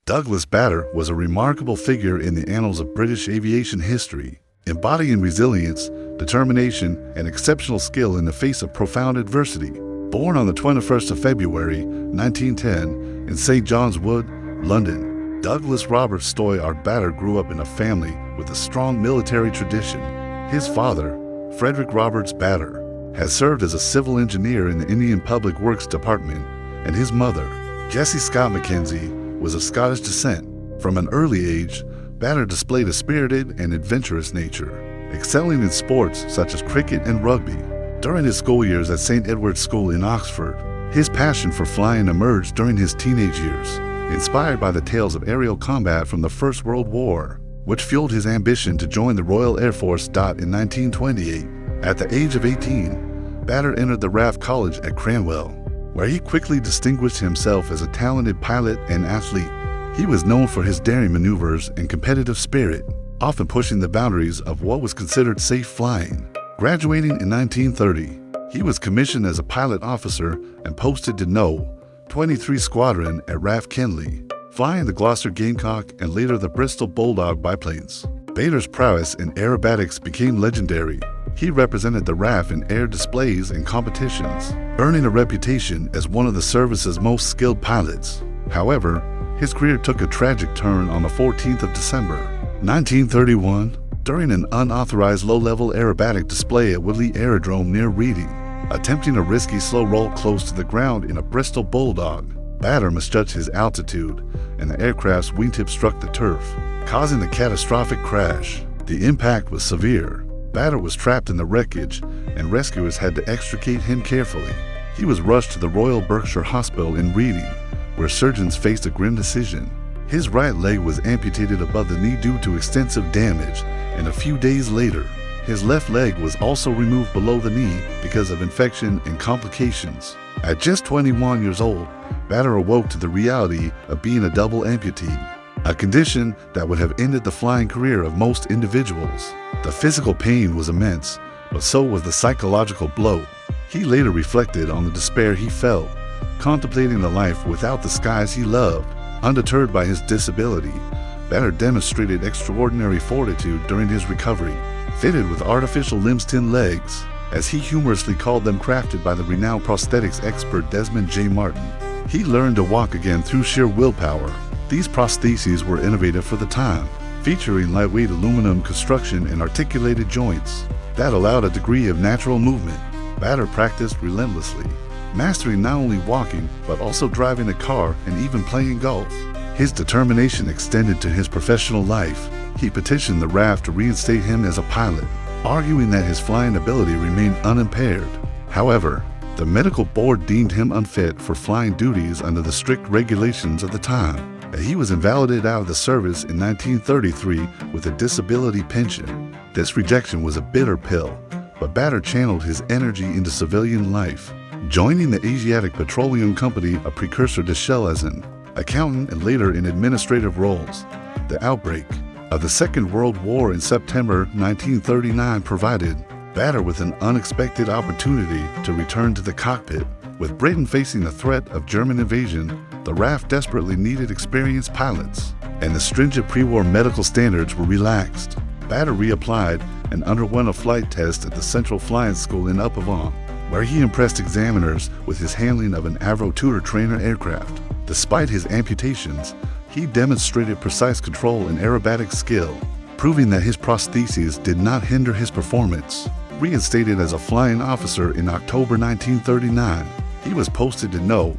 Douglas Bader was a remarkable figure in the annals of British aviation history, embodying resilience, determination, and exceptional skill in the face of profound adversity. Born on the 21st of February, 1910, in St. John's Wood, London, Douglas Robert Stoyard Bader grew up in a family with a strong military tradition. His father, Frederick Roberts Bader, had served as a civil engineer in the Indian Public Works Department, and his mother, Jessie Scott Mackenzie, was of Scottish descent. From an early age, Bader displayed a spirited and adventurous nature, excelling in sports such as cricket and rugby. During his school years at St. Edward's School in Oxford, his passion for flying emerged during his teenage years, inspired by the tales of aerial combat from the First World War, which fueled his ambition to join the Royal Air Force. In 1928, at the age of 18, Bader entered the RAF College at Cranwell, where he quickly distinguished himself as a talented pilot and athlete. He was known for his daring maneuvers and competitive spirit, often pushing the boundaries of what was considered safe flying. Graduating in 1930, he was commissioned as a pilot officer and posted to No. 23 Squadron at RAF Kenley, flying the Gloucester Gamecock and later the Bristol Bulldog biplanes. Bader's prowess in aerobatics became legendary. He represented the RAF in air displays and competitions, earning a reputation as one of the service's most skilled pilots. However, his career took a tragic turn on the 14th of December, 1931, during an unauthorized low-level aerobatic display at Woodley Aerodrome near Reading. Attempting a risky slow roll close to the ground in a Bristol Bulldog, Bader misjudged his altitude, and the aircraft's wingtip struck the turf, causing a catastrophic crash. The impact was severe. Bader was trapped in the wreckage, and rescuers had to extricate him carefully. He was rushed to the Royal Berkshire Hospital in Reading, where surgeons faced a grim decision. His right leg was amputated above the knee due to extensive damage, and a few days later, his left leg was also removed below the knee because of infection and complications. At just 21 years old, Bader awoke to the reality of being a double amputee, a condition that would have ended the flying career of most individuals. The physical pain was immense, but so was the psychological blow. He later reflected on the despair he felt, contemplating a life without the skies he loved. Undeterred by his disability, Bader demonstrated extraordinary fortitude during his recovery. Fitted with artificial limb-stem legs, as he humorously called them, crafted by the renowned prosthetics expert Desmond J. Martin, he learned to walk again through sheer willpower. These prostheses were innovative for the time, featuring lightweight aluminum construction and articulated joints that allowed a degree of natural movement. Bader practiced relentlessly, mastering not only walking but also driving a car and even playing golf. His determination extended to his professional life. He petitioned the RAF to reinstate him as a pilot, arguing that his flying ability remained unimpaired. However, the medical board deemed him unfit for flying duties under the strict regulations of the time. He was invalidated out of the service in 1933 with a disability pension. This rejection was a bitter pill, but Bader channeled his energy into civilian life, joining the Asiatic Petroleum Company, a precursor to Shell, as an accountant and later in administrative roles. The outbreak of the Second World War in September 1939 provided Bader with an unexpected opportunity to return to the cockpit. With Britain facing the threat of German invasion, the RAF desperately needed experienced pilots, and the stringent pre-war medical standards were relaxed. Bader reapplied and underwent a flight test at the Central Flying School in Upavon, where he impressed examiners with his handling of an Avro Tudor trainer aircraft. Despite his amputations, he demonstrated precise control and aerobatic skill, proving that his prostheses did not hinder his performance. Reinstated as a flying officer in October 1939, he was posted to No.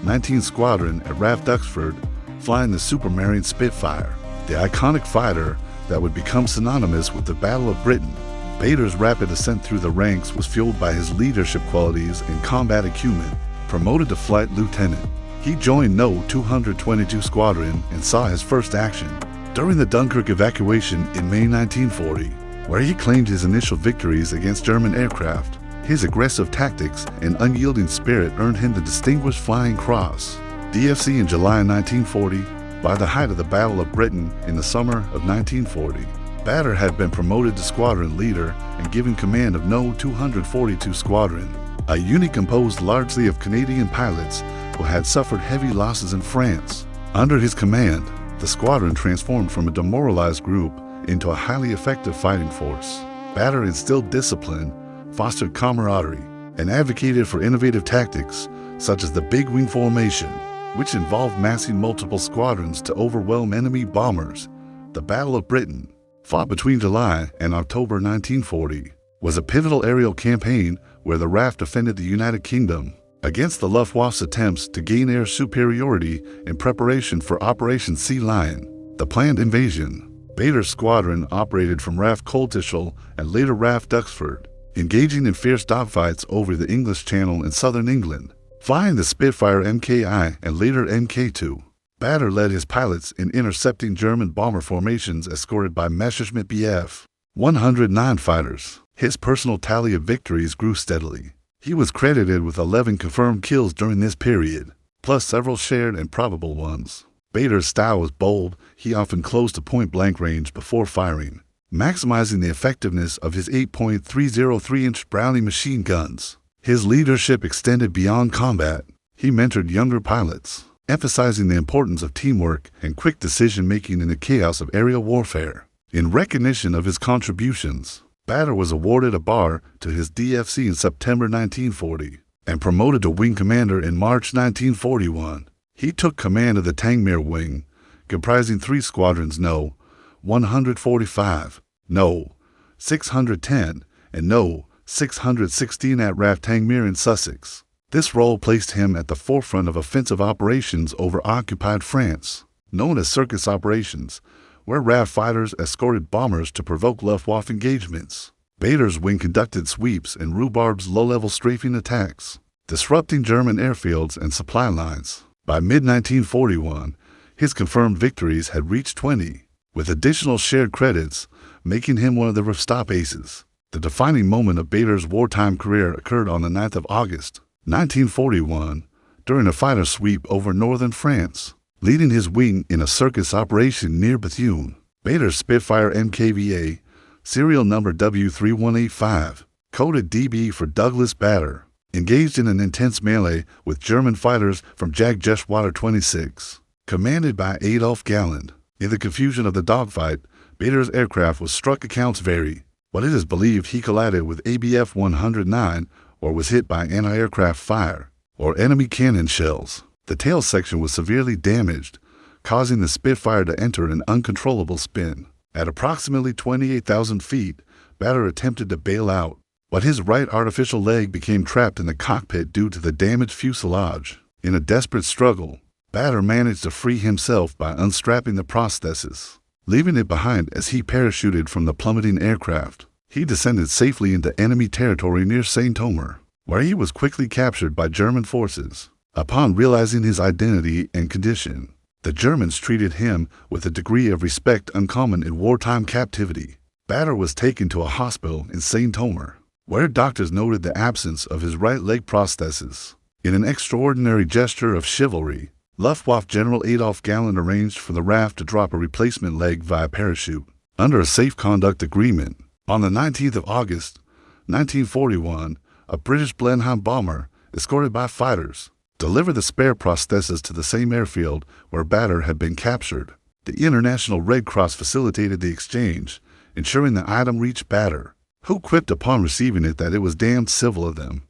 19 Squadron at RAF Duxford, flying the Supermarine Spitfire, the iconic fighter that would become synonymous with the Battle of Britain. Bader's rapid ascent through the ranks was fueled by his leadership qualities and combat acumen. Promoted to flight lieutenant, he joined No. 222 Squadron and saw his first action during the Dunkirk evacuation in May 1940, where he claimed his initial victories against German aircraft. His aggressive tactics and unyielding spirit earned him the Distinguished Flying Cross, DFC, in July 1940. By the height of the Battle of Britain in the summer of 1940, Bader had been promoted to squadron leader and given command of No. 242 Squadron, a unit composed largely of Canadian pilots who had suffered heavy losses in France. Under his command, the squadron transformed from a demoralized group into a highly effective fighting force. Bader instilled discipline, fostered camaraderie, and advocated for innovative tactics such as the Big Wing Formation, which involved massing multiple squadrons to overwhelm enemy bombers. The Battle of Britain, fought between July and October 1940, was a pivotal aerial campaign where the RAF defended the United Kingdom against the Luftwaffe's attempts to gain air superiority in preparation for Operation Sea Lion, the planned invasion. Bader's squadron operated from RAF Coltishall and later RAF Duxford, engaging in fierce dogfights over the English Channel in southern England. Flying the Spitfire Mki and later Mk2, Bader led his pilots in intercepting German bomber formations escorted by Messerschmitt Bf 109 fighters. His personal tally of victories grew steadily. He was credited with 11 confirmed kills during this period, plus several shared and probable ones. Bader's style was bold. He often closed to point-blank range before firing, maximizing the effectiveness of his 8.303-inch Browning machine guns. His leadership extended beyond combat. He mentored younger pilots, emphasizing the importance of teamwork and quick decision-making in the chaos of aerial warfare. In recognition of his contributions, Bader was awarded a bar to his DFC in September 1940 and promoted to wing commander in March 1941. He took command of the Tangmere Wing, comprising 3 squadrons No. 145, No. 610, and No. 616 at RAF Tangmere in Sussex. This role placed him at the forefront of offensive operations over occupied France, known as circus operations, where RAF fighters escorted bombers to provoke Luftwaffe engagements. Bader's wing conducted sweeps and rhubarb's low-level strafing attacks, disrupting German airfields and supply lines. By mid-1941, his confirmed victories had reached 20, with additional shared credits, making him one of the Rifstop aces. The defining moment of Bader's wartime career occurred on the 9th of August, 1941, during a fighter sweep over northern France, leading his wing in a circus operation near Bethune. Bader's Spitfire MKVA, serial number W3185, coded DB for Douglas Bader, engaged in an intense melee with German fighters from Jagdgeschwader 26, commanded by Adolf Galland. In the confusion of the dogfight, Bader's aircraft was struck. Accounts vary, but it is believed he collided with ABF 109 or was hit by anti-aircraft fire or enemy cannon shells. The tail section was severely damaged, causing the Spitfire to enter an uncontrollable spin. At approximately 28,000 feet, Bader attempted to bail out, but his right artificial leg became trapped in the cockpit due to the damaged fuselage. In a desperate struggle, Bader managed to free himself by unstrapping the prosthesis, leaving it behind as he parachuted from the plummeting aircraft. He descended safely into enemy territory near Saint-Omer, where he was quickly captured by German forces. Upon realizing his identity and condition, the Germans treated him with a degree of respect uncommon in wartime captivity. Bader was taken to a hospital in Saint-Omer, where doctors noted the absence of his right leg prosthesis. In an extraordinary gesture of chivalry, Luftwaffe General Adolf Galland arranged for the RAF to drop a replacement leg via parachute. Under a safe conduct agreement, on the 19th of August, 1941, a British Blenheim bomber, escorted by fighters, delivered the spare prosthesis to the same airfield where Bader had been captured. The International Red Cross facilitated the exchange, ensuring the item reached Bader, who quipped upon receiving it that it was damned civil of them.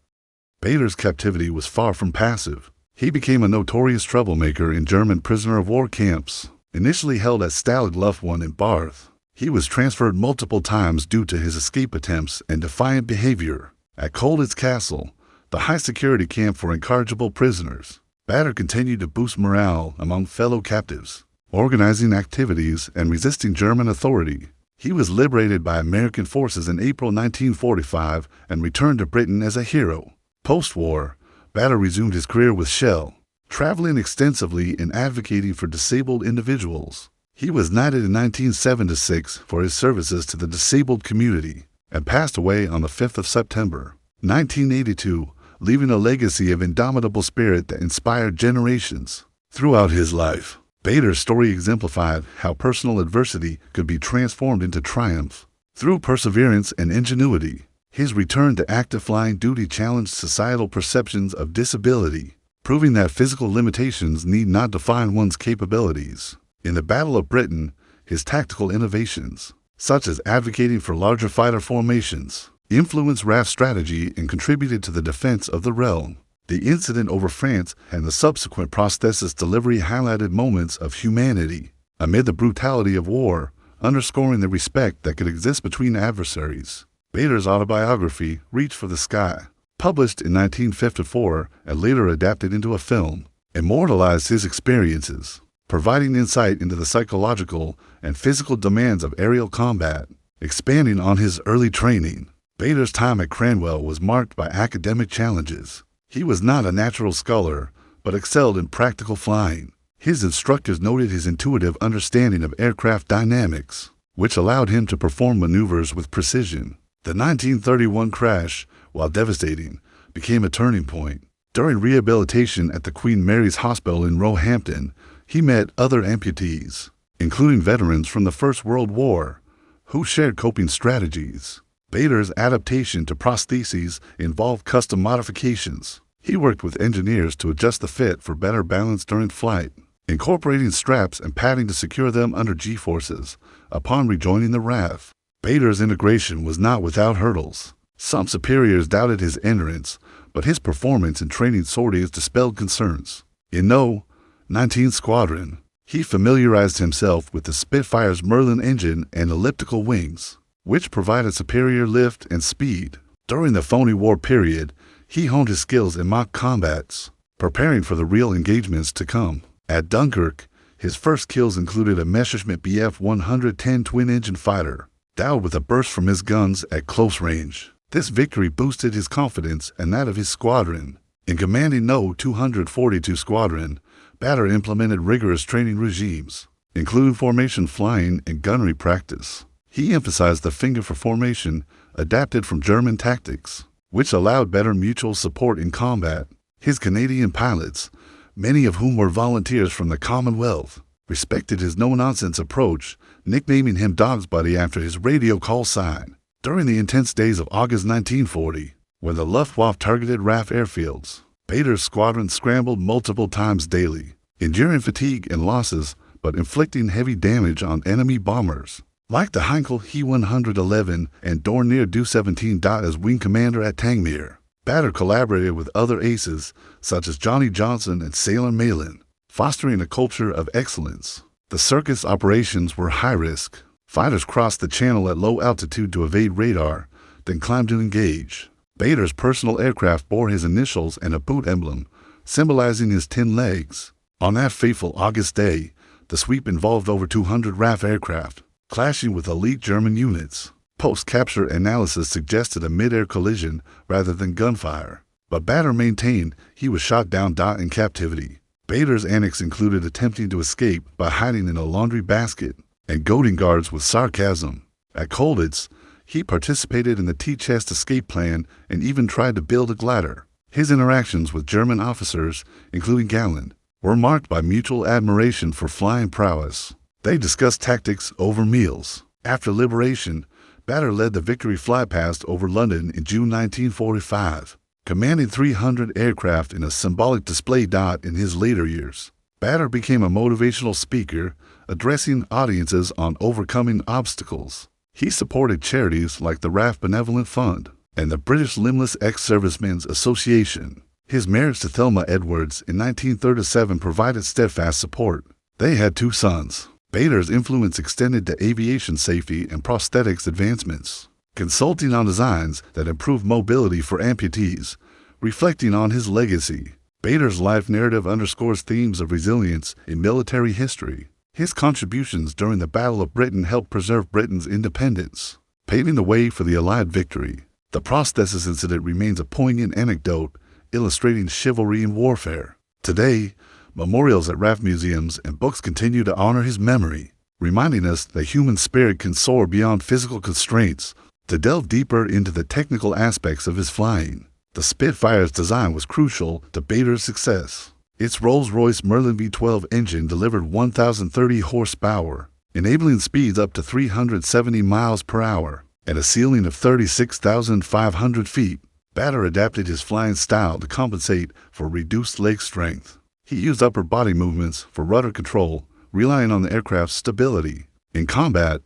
Bader's captivity was far from passive. He became a notorious troublemaker in German prisoner-of-war camps. Initially held at Stalag Luft 1 in Barth, he was transferred multiple times due to his escape attempts and defiant behavior. At Colditz Castle, the high-security camp for incorrigible prisoners, Bader continued to boost morale among fellow captives, organizing activities and resisting German authority. He was liberated by American forces in April 1945 and returned to Britain as a hero. Post-war, Bader resumed his career with Shell, traveling extensively and advocating for disabled individuals. He was knighted in 1976 for his services to the disabled community and passed away on the 5th of September, 1982, leaving a legacy of indomitable spirit that inspired generations. Throughout his life, Bader's story exemplified how personal adversity could be transformed into triumph. Through perseverance and ingenuity, his return to active flying duty challenged societal perceptions of disability, proving that physical limitations need not define one's capabilities. In the Battle of Britain, his tactical innovations, such as advocating for larger fighter formations, influenced RAF strategy and contributed to the defense of the realm. The incident over France and the subsequent prosthesis delivery highlighted moments of humanity amid the brutality of war, underscoring the respect that could exist between adversaries. Bader's autobiography, Reach for the Sky, published in 1954 and later adapted into a film, immortalized his experiences, providing insight into the psychological and physical demands of aerial combat. Expanding on his early training, Bader's time at Cranwell was marked by academic challenges. He was not a natural scholar, but excelled in practical flying. His instructors noted his intuitive understanding of aircraft dynamics, which allowed him to perform maneuvers with precision. The 1931 crash, while devastating, became a turning point. During rehabilitation at the Queen Mary's Hospital in Roehampton, he met other amputees, including veterans from the First World War, who shared coping strategies. Bader's adaptation to prostheses involved custom modifications. He worked with engineers to adjust the fit for better balance during flight, incorporating straps and padding to secure them under G-forces. Upon rejoining the RAF, Bader's integration was not without hurdles. Some superiors doubted his endurance, but his performance in training sorties dispelled concerns. In No. 19 Squadron, he familiarized himself with the Spitfire's Merlin engine and elliptical wings, which provided superior lift and speed. During the phony war period, he honed his skills in mock combats, preparing for the real engagements to come. At Dunkirk, his first kills included a Messerschmitt Bf 110 twin-engine fighter, doused with a burst from his guns at close range. This victory boosted his confidence and that of his squadron. In commanding No. 242 Squadron, Bader implemented rigorous training regimes, including formation flying and gunnery practice. He emphasized the finger for formation, adapted from German tactics, which allowed better mutual support in combat. His Canadian pilots, many of whom were volunteers from the Commonwealth, respected his no-nonsense approach, nicknaming him Dog's Buddy after his radio call sign. During the intense days of August 1940, when the Luftwaffe targeted RAF airfields, Bader's squadron scrambled multiple times daily, enduring fatigue and losses, but inflicting heavy damage on enemy bombers. Like the Heinkel He-111 and Dornier Do-17 as wing commander at Tangmere, Bader collaborated with other aces such as Johnny Johnson and Sailor Malin, fostering a culture of excellence. The circus operations were high risk. Fighters crossed the channel at low altitude to evade radar, then climbed to engage. Bader's personal aircraft bore his initials and a boot emblem, symbolizing his 10 legs. On that fateful August day, the sweep involved over 200 RAF aircraft, clashing with elite German units. Post-capture analysis suggested a mid-air collision rather than gunfire, but Bader maintained he was shot down in captivity. Bader's antics included attempting to escape by hiding in a laundry basket and goading guards with sarcasm. At Colditz, he participated in the T-chest escape plan and even tried to build a glider. His interactions with German officers, including Galland, were marked by mutual admiration for flying prowess. They discussed tactics over meals. After liberation, Bader led the victory flypast over London in June 1945, commanding 300 aircraft in a symbolic display. In his later years, Bader became a motivational speaker, addressing audiences on overcoming obstacles. He supported charities like the RAF Benevolent Fund and the British Limbless Ex-Servicemen's Association. His marriage to Thelma Edwards in 1937 provided steadfast support. They had 2 sons. Bader's influence extended to aviation safety and prosthetics advancements, consulting on designs that improved mobility for amputees. Reflecting on his legacy, Bader's life narrative underscores themes of resilience in military history. His contributions during the Battle of Britain helped preserve Britain's independence, paving the way for the Allied victory. The prosthesis incident remains a poignant anecdote, illustrating chivalry in warfare. Today, memorials at RAF museums and books continue to honor his memory, reminding us that human spirit can soar beyond physical constraints. To delve deeper into the technical aspects of his flying, the Spitfire's design was crucial to Bader's success. Its Rolls-Royce Merlin V12 engine delivered 1,030 horsepower, enabling speeds up to 370 miles per hour, at a ceiling of 36,500 feet. Bader adapted his flying style to compensate for reduced leg strength. He used upper body movements for rudder control, relying on the aircraft's stability. In combat,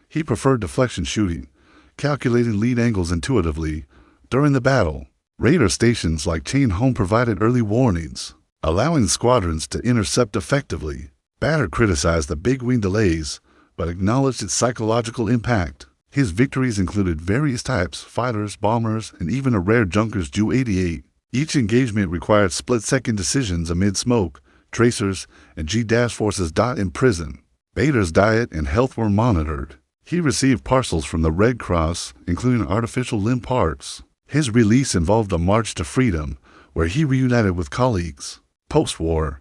he preferred deflection shooting, calculating lead angles intuitively. During the battle, radar stations like Chain Home provided early warnings, allowing squadrons to intercept effectively. Bader criticized the big wing delays, but acknowledged its psychological impact. His victories included various types, fighters, bombers, and even a rare Junkers Ju-88. Each engagement required split-second decisions amid smoke, tracers, and G-dash forces in prison. Bader's diet and health were monitored. He received parcels from the Red Cross, including artificial limb parts. His release involved a march to freedom, where he reunited with colleagues. Post-war,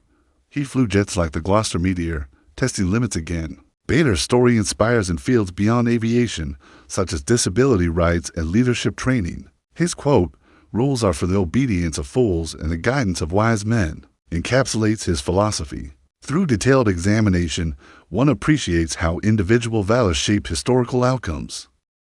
he flew jets like the Gloucester Meteor, testing limits again. Bader's story inspires in fields beyond aviation, such as disability rights and leadership training. His quote, "Rules are for the obedience of fools and the guidance of wise men," encapsulates his philosophy. Through detailed examination, one appreciates how individual valor shaped historical outcomes.